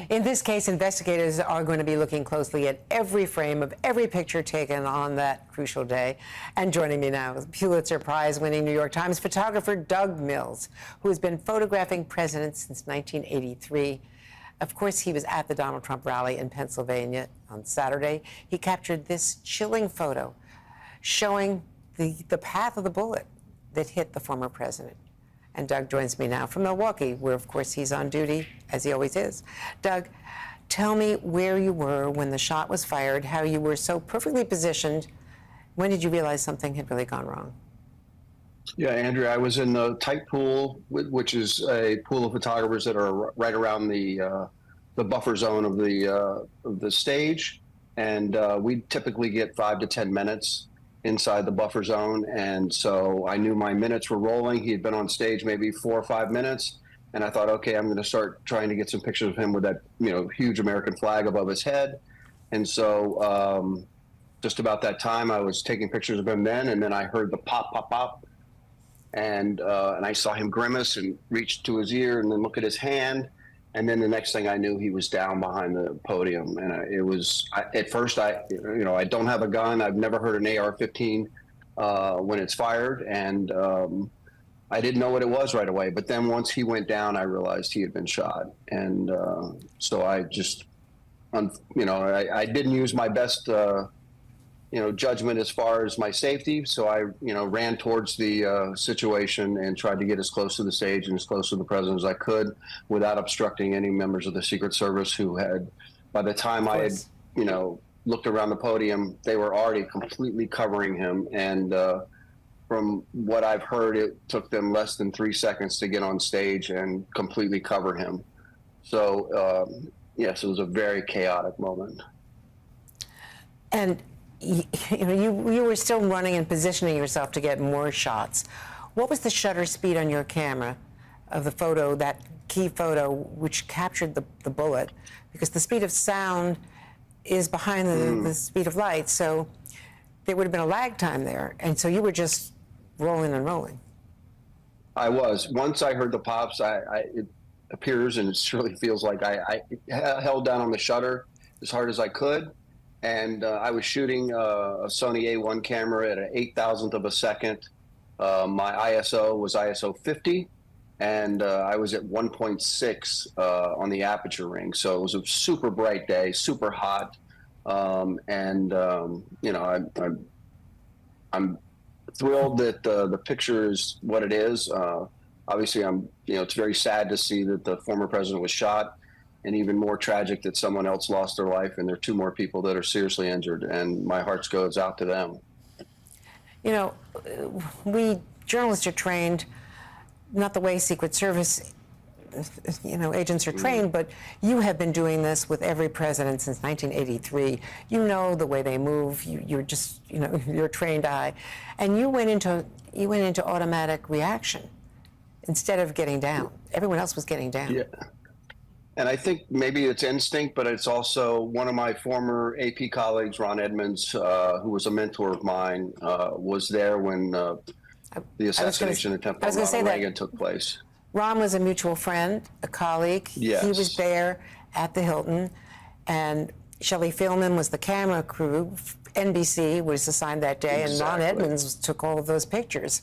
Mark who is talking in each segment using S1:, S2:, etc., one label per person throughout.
S1: In this case, investigators are going to be looking closely at every frame of every picture taken on that crucial day. And joining me now is Pulitzer Prize-winning New York Times photographer Doug Mills, who has been photographing presidents since 1983. Of course, he was at the Donald Trump rally in Pennsylvania on Saturday. He captured this chilling photo showing the path of the bullet that hit the former president. And Doug joins me now from Milwaukee, where, of course, he's on duty, as he always is. Doug, tell me where you were when the shot was fired, how you were so perfectly positioned. When did you realize something had really gone wrong?
S2: Yeah, Andrea, I was in the tight pool, which is a pool of photographers that are right around the buffer zone of the stage, and we typically get 5 to 10 minutes inside the buffer zone. And so I knew my minutes were rolling. He had been on stage maybe 4 or 5 minutes, and I thought, okay, I'm going to start trying to get some pictures of him with that, huge American flag above his head. And so just about that time, I was taking pictures of him then, and then I heard the pop, pop, pop, and I saw him grimace and reach to his ear and then look at his hand. And then the next thing I knew, he was down behind the podium. And at first, I don't have a gun. I've never heard an AR-15 when it's fired. And I didn't know what it was right away. But then once he went down, I realized he had been shot. And so I just, I didn't use my best, judgment as far as my safety. So I, ran towards the situation and tried to get as close to the stage and as close to the president as I could without obstructing any members of the Secret Service who had, by the time I had, looked around the podium, they were already completely covering him. And from what I've heard, it took them less than 3 seconds to get on stage and completely cover him. So, yes, it was a very chaotic moment.
S1: And you were still running and positioning yourself to get more shots. What was the shutter speed on your camera of the photo, that key photo, which captured the bullet? Because the speed of sound is behind the speed of light, so there would have been a lag time there. And so you were just rolling and rolling.
S2: I was. Once I heard the pops, it appears, and it surely feels like I held down on the shutter as hard as I could. And I was shooting a Sony A1 camera at an 8,000th of a second. My ISO was ISO 50, and I was at 1.6 on the aperture ring. So it was a super bright day, super hot. I'm thrilled that the picture is what it is. Obviously, it's very sad to see that the former president was shot, and even more tragic that someone else lost their life, and there are 2 more people that are seriously injured, and my heart goes out to them.
S1: We journalists are trained not the way Secret Service agents are trained, but you have been doing this with every president since 1983. You know the way they move. You're just, you're a trained eye, and you went into automatic reaction instead of getting down. Everyone else was getting down.
S2: Yeah. And I think maybe it's instinct, but it's also one of my former AP colleagues, Ron Edmonds, who was a mentor of mine, was there when the assassination attempt on Ronald Reagan took place.
S1: Ron was a mutual friend, a colleague.
S2: Yes.
S1: He was there at the Hilton, and Shelley Fillman was the camera crew. NBC was assigned that day,
S2: Exactly.
S1: And Ron Edmonds took all of those pictures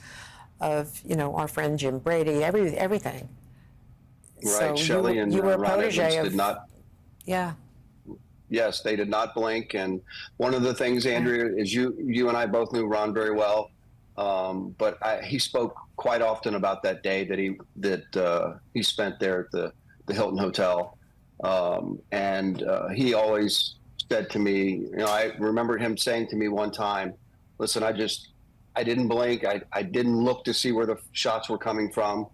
S1: of, our friend Jim Brady, everything.
S2: Right,
S1: So
S2: Shelley and
S1: you were a
S2: Ron
S1: protege
S2: Edmonds did not.
S1: Yeah.
S2: Yes, they did not blink. And one of the things, Andrea, is you and I both knew Ron very well, but he spoke quite often about that day that he spent there at the Hilton Hotel, and he always said to me, I remember him saying to me one time, "Listen, I didn't blink. I didn't look to see where the shots were coming from.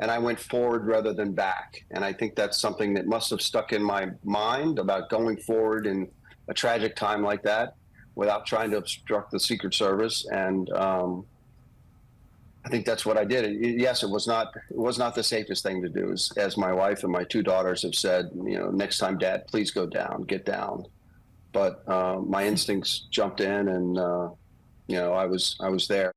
S2: And I went forward rather than back." And I think that's something that must have stuck in my mind about going forward in a tragic time like that without trying to obstruct the Secret Service. And I think that's what I did. Yes, it was not the safest thing to do, as my wife and my 2 daughters have said. Next time, Dad, please go down, get down. But my instincts jumped in, and I was there.